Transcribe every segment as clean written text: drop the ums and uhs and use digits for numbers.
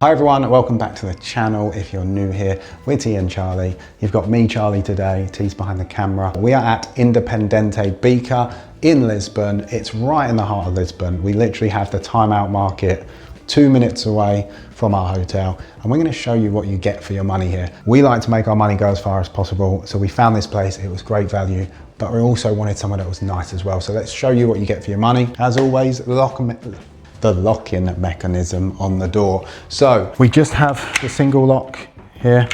Hi everyone, welcome back to the channel. If you're new here, we're T and Charlie. You've got me, Charlie, today. T's behind the camera. We are at Independente Bica in Lisbon. It's right in the heart of Lisbon. We literally have the Time Out Market 2 minutes away from our hotel, and we're going to show you what you get for your money here. We like to make our money go as far as possible, so we found this place. It was great value, but we also wanted somewhere that was nice as well. So let's show you what you get for your money. As always, the lock-in mechanism on the door. So we just have the single lock here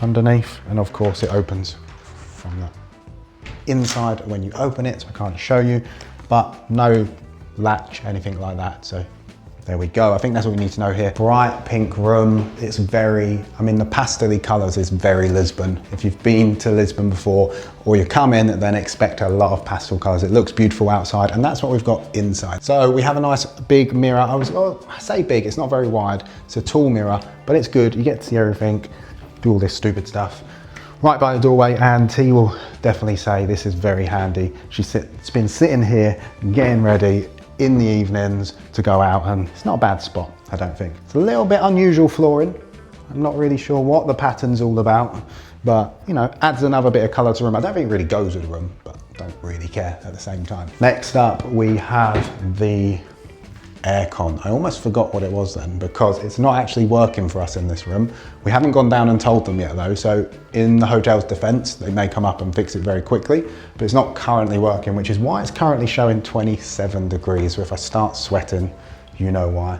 underneath, and of course it opens from the inside when you open it, so I can't show you, but no latch, anything like that. So there we go. I think that's what we need to know here. Bright pink room. It's very, I mean, the pastel-y colours is very Lisbon. If you've been to Lisbon before or you come in, then expect a lot of pastel colours. It looks beautiful outside, and that's what we've got inside. So we have a nice big mirror. I say big, it's not very wide. It's a tall mirror, but it's good. You get to see everything, do all this stupid stuff. Right by the doorway, and T will definitely say this is very handy. She's been sitting here getting ready in the evenings to go out, and it's not a bad spot, I don't think. It's a little bit unusual flooring. I'm not really sure what the pattern's all about, but you know, adds another bit of colour to the room. I don't think it really goes with the room, but don't really care at the same time. Next up, we have the aircon. I almost forgot what it was then, because it's not actually working for us in this room. We haven't gone down and told them yet though, so in the hotel's defense, they may come up and fix it very quickly, but it's not currently working, which is why it's currently showing 27 degrees. So if I start sweating, you know why.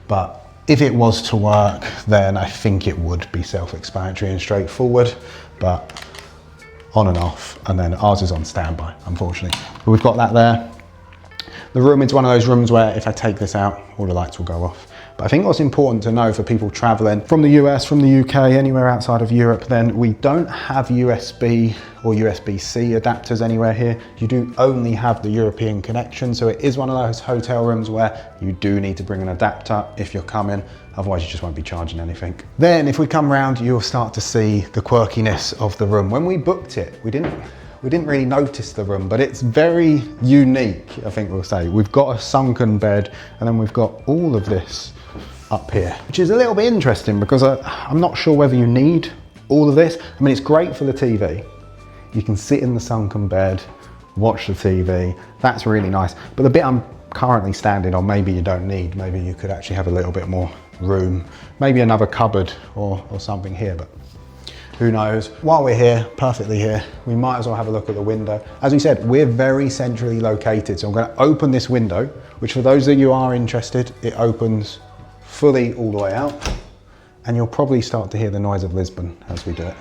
But if it was to work, then I think it would be self-explanatory and straightforward, but on and off, and then ours is on standby, unfortunately. But we've got that there. The room is one of those rooms where if I take this out, all the lights will go off. But I think what's important to know for people traveling from the US, from the UK, anywhere outside of Europe, then we don't have USB or USB-C adapters anywhere here. You do only have the European connection. So it is one of those hotel rooms where you do need to bring an adapter if you're coming, otherwise you just won't be charging anything. Then if we come round, you'll start to see the quirkiness of the room. When we booked it, we didn't really notice the room, but it's very unique, I think we'll say. We've got a sunken bed, and then we've got all of this up here, which is a little bit interesting because I'm not sure whether you need all of this. I mean, it's great for the TV. You can sit in the sunken bed, watch the TV. That's really nice. But the bit I'm currently standing on, maybe you don't need. Maybe you could actually have a little bit more room. Maybe another cupboard or something here, but who knows? While we're here, perfectly here, we might as well have a look at the window. As we said, we're very centrally located, so I'm going to open this window, which for those of you who are interested, it opens fully all the way out, and you'll probably start to hear the noise of Lisbon as we do it.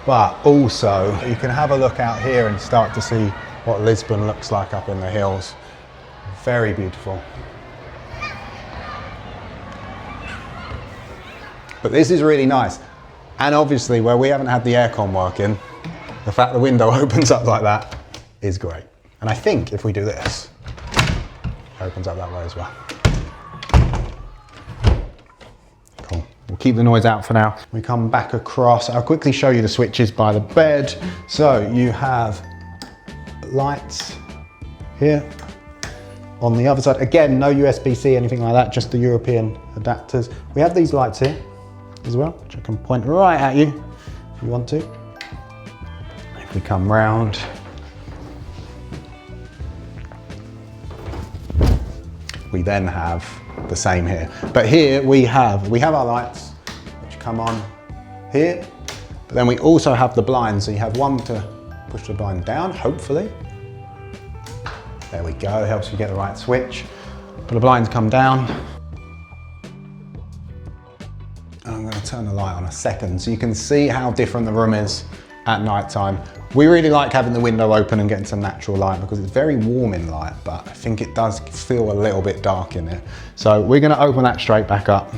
But also, you can have a look out here and start to see what Lisbon looks like up in the hills. Very beautiful. But this is really nice. And obviously where we haven't had the aircon working, the fact the window opens up like that is great. And I think if we do this, it opens up that way as well. Cool. We'll keep the noise out for now. We come back across. I'll quickly show you the switches by the bed. So you have lights here. On the other side, again, no USB-C, anything like that, just the European adapters. We have these lights here as well, which I can point right at you if you want to. If we come round, we then have the same here. But here we have our lights, which come on here, but then we also have the blinds. So you have one to push the blind down, hopefully. There we go, helps you get the right switch. But the blinds come down. I'm going to turn the light on a second so you can see how different the room is at night time. We really like having the window open and getting some natural light because it's very warm in light, but I think it does feel a little bit dark in here. So we're going to open that straight back up.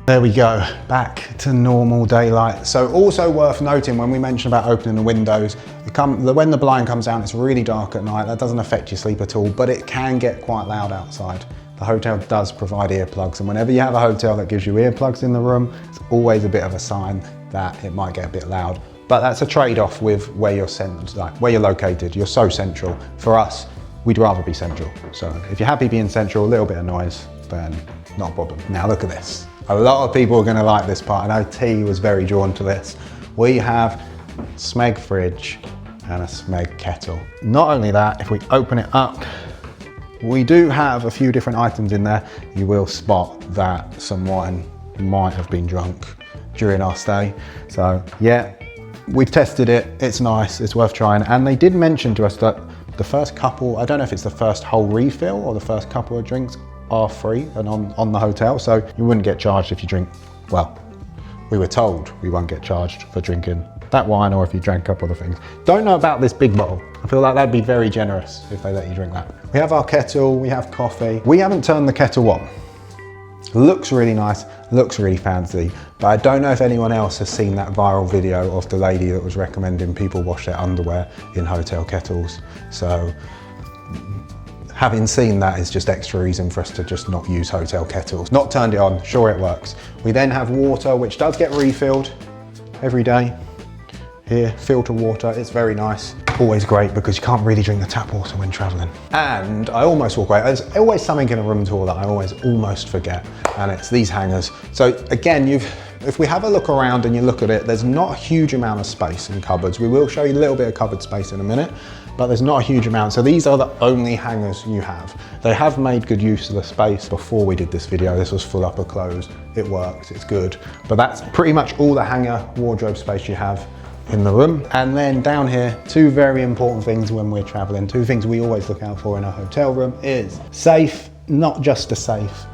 There we go, back to normal daylight. So also worth noting when we mentioned about opening the windows, when the blind comes down, it's really dark at night. That doesn't affect your sleep at all, but it can get quite loud outside. The hotel does provide earplugs, and whenever you have a hotel that gives you earplugs in the room, it's always a bit of a sign that it might get a bit loud. But that's a trade-off with where you're where you're located. You're so central. For us, we'd rather be central. So if you're happy being central, a little bit of noise, then not a problem. Now look at this. A lot of people are going to like this part. I know T was very drawn to this. We have Smeg fridge and a Smeg kettle. Not only that, if we open it up, we do have a few different items in there. You will spot that some wine might have been drunk during our stay. So yeah, we've tested it. It's nice, it's worth trying. And they did mention to us that the first couple, I don't know if it's the first whole refill or the first couple of drinks, are free and on the hotel, so you wouldn't get charged if you drink, well, we were told we won't get charged for drinking that wine or if you drank a couple of things. Don't know about this big bottle. I feel like that'd be very generous if they let you drink that. We have our kettle, we have coffee. We haven't turned the kettle on. Looks really nice, looks really fancy, but I don't know if anyone else has seen that viral video of the lady that was recommending people wash their underwear in hotel kettles. So having seen that is just extra reason for us to just not use hotel kettles. Not turned it on, sure it works. We then have water, which does get refilled every day. Here, filter water, it's very nice. Always great because you can't really drink the tap water when traveling. And I almost walk away. There's always something in a room tour that I almost forget, and it's these hangers. So again, if we have a look around and you look at it, there's not a huge amount of space in cupboards. We will show you a little bit of cupboard space in a minute, but there's not a huge amount. So these are the only hangers you have. They have made good use of the space before we did this video. This was full up of clothes. It works, it's good. But that's pretty much all the hanger wardrobe space you have in the room. And then down here, two very important things when we're traveling, two things we always look out for in a hotel room is safe, not just a safe,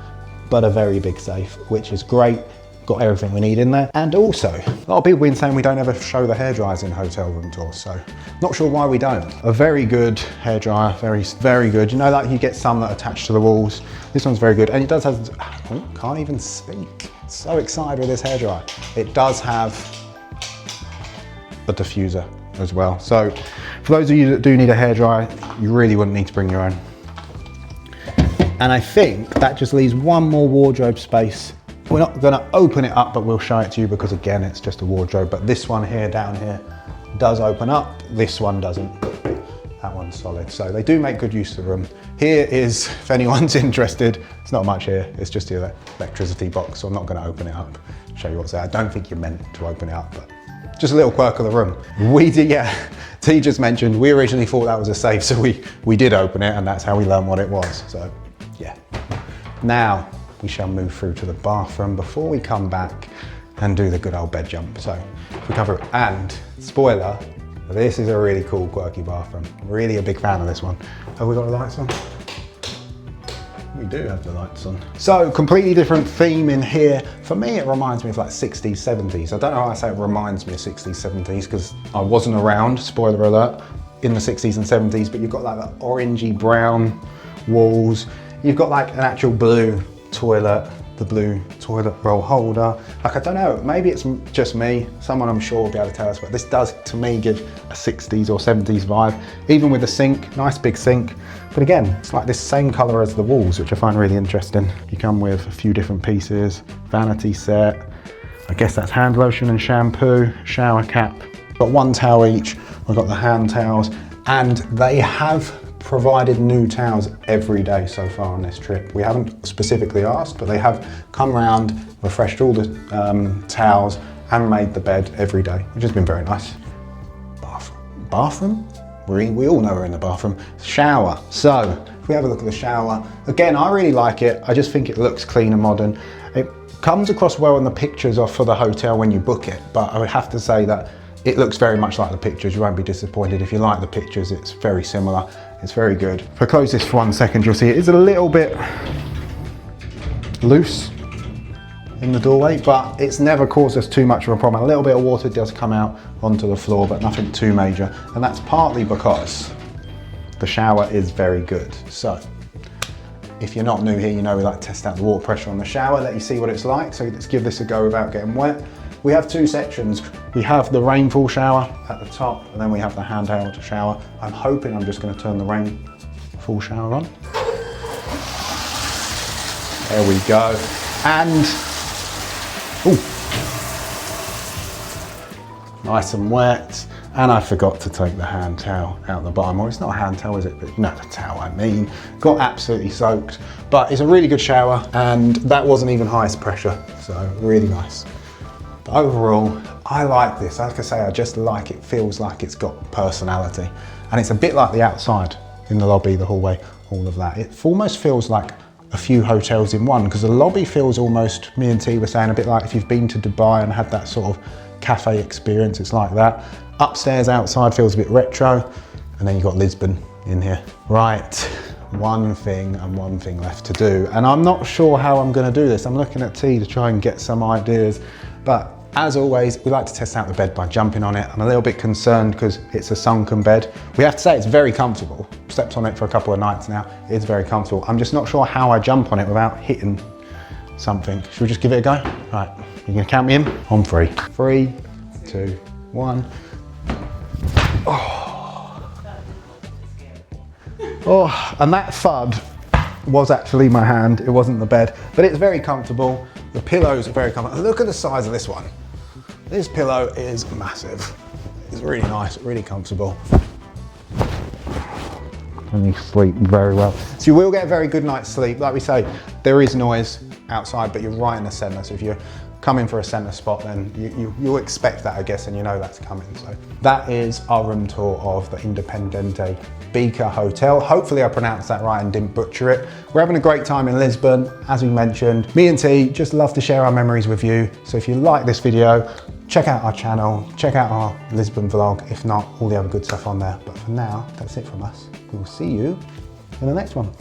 but a very big safe, which is great. Got everything we need in there. And also, a lot of people have been saying we don't ever show the hairdryers in hotel room tours, so not sure why we don't. A very good hairdryer, very, very good. You know, like you get some that attach to the walls. This one's very good, and it does have, oh, can't even speak. So excited with this hairdryer. It does have a diffuser as well. So for those of you that do need a hairdryer, you really wouldn't need to bring your own. And I think that just leaves one more wardrobe space. We're not gonna open it up, but we'll show it to you because again, it's just a wardrobe. But this one here, down here, does open up. This one doesn't. That one's solid. So they do make good use of the room. Here is, if anyone's interested, it's not much here. It's just the electricity box. So I'm not gonna open it up, show you what's there. I don't think you're meant to open it up, but just a little quirk of the room. We did, yeah, T just mentioned, we originally thought that was a safe, so we did open it, and that's how we learned what it was, so yeah. Now, we shall move through to the bathroom before we come back and do the good old bed jump. So, if we cover it, and spoiler, this is a really cool, quirky bathroom. Really a big fan of this one. Have we got the lights on? We do have the lights on. So completely different theme in here. For me, it reminds me of like 60s, 70s. I don't know how I say it reminds me of 60s, 70s because I wasn't around, spoiler alert, in the 60s and 70s, but you've got like the orangey brown walls. You've got like an actual blue toilet, the blue toilet roll holder. Like, I don't know, maybe it's just me. Someone I'm sure will be able to tell us, but this does to me give a 60s or 70s vibe. Even with the sink, nice big sink. But again, it's like this same color as the walls, which I find really interesting. You come with a few different pieces, vanity set. I guess that's hand lotion and shampoo, shower cap. Got one towel each. We've got the hand towels, and they have provided new towels every day so far on this trip. We haven't specifically asked, but they have come around, refreshed all the towels, and made the bed every day, which has been very nice. Bathroom? We all know we're in the bathroom. Shower. So, if we have a look at the shower, again, I really like it. I just think it looks clean and modern. It comes across well in the pictures for the hotel when you book it, but I would have to say that it looks very much like the pictures. You won't be disappointed. If you like the pictures, it's very similar. It's very good. If I close this for 1 second, you'll see it is a little bit loose in the doorway, but it's never caused us too much of a problem. A little bit of water does come out onto the floor, but nothing too major. And that's partly because the shower is very good. So If you're not new here, you know we like to test out the water pressure on the shower, let you see what it's like. So let's give this a go without getting wet. We have two sections. We have the rainfall shower at the top, and then we have the handheld shower. I'm hoping I'm just going to turn the rainfall shower on. There we go. And, ooh, nice and wet. And I forgot to take the hand towel out the bottom. Or it's not a hand towel, is it? But no, the towel I mean. Got absolutely soaked. But it's a really good shower, and that wasn't even highest pressure. So really nice. But overall, I like this. Like I say, I just like it. Feels like it's got personality. And it's a bit like the outside in the lobby, the hallway, all of that. It almost feels like a few hotels in one, because the lobby feels almost, me and T were saying, a bit like if you've been to Dubai and had that sort of cafe experience, it's like that. Upstairs, outside feels a bit retro. And then you've got Lisbon in here. Right, one thing left to do. And I'm not sure how I'm gonna do this. I'm looking at T to try and get some ideas. But as always, we like to test out the bed by jumping on it. I'm a little bit concerned because it's a sunken bed. We have to say it's very comfortable. Slept on it for a couple of nights now. It's very comfortable. I'm just not sure how I jump on it without hitting something. Should we just give it a go? Right, you gonna count me in? On 3. 3, 2, 1. Oh, and that thud was actually my hand. It wasn't the bed, but it's very comfortable. The pillows are very comfortable. Look at the size of this one. This pillow is massive. It's really nice, really comfortable. And you sleep very well. So you will get a very good night's sleep. Like we say, there is noise outside, but you're right in the center. So if you're coming for a center spot, then you'll expect that, I guess, and you know that's coming. So that is our room tour of the Independente Bica Hotel. Hopefully I pronounced that right and didn't butcher it. We're having a great time in Lisbon, as we mentioned. Me and T just love to share our memories with you. So if you like this video, check out our channel, check out our Lisbon vlog. If not, all the other good stuff on there. But for now, that's it from us. We will see you in the next one.